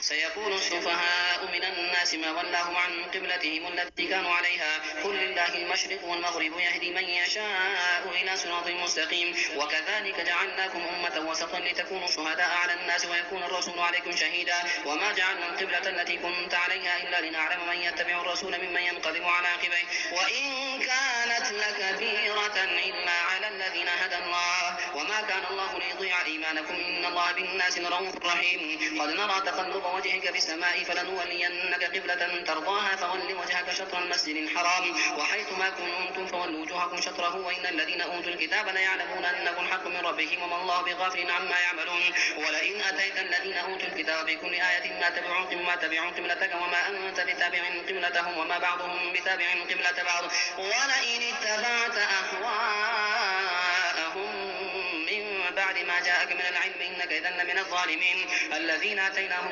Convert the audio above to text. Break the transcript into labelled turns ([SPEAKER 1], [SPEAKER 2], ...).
[SPEAKER 1] سيقول السفهاء من الناس ما ولاهم عن قبلتهم التي كانوا عليها قل لله المشرق والمغرب يهدي من يشاء إلى صراط مستقيم وكذلك جعلناكم أمة وسطا لتكونوا شهداء على الناس ويكون الرسول عليكم شهيدا وما جعلنا القبلة التي كنت عليها إلا لنعلم من يتبع الرسول ممن ينقلب على عقبيه وإن كانت لكبيرة إلا على الذين هدى الله وما كان الله ليضيع إيمانكم إن الله بالناس لرؤوف رحيم قد نرى تقلب وجهك في السماء فلنولينك قبلة ترضاها فول وجهك شطر المسجد الحرام وحيث ما كنتم فولوا وجوهكم شطره وإن الذين أوتوا الكتاب ليعلمون أنه الحق من ربهم وما الله بغافل عما يعملون ولئن أتيت الذين أوتوا الكتاب بكل آية ما تبعوا قبلتك وما أنت بتابع قبلتهم وما بعضهم بتابع قبلة بعض ولئن اتبعت أهواءهم من بعد ما جاءك من العلم إنك إذا لمن الظالمين الذين آتيناهم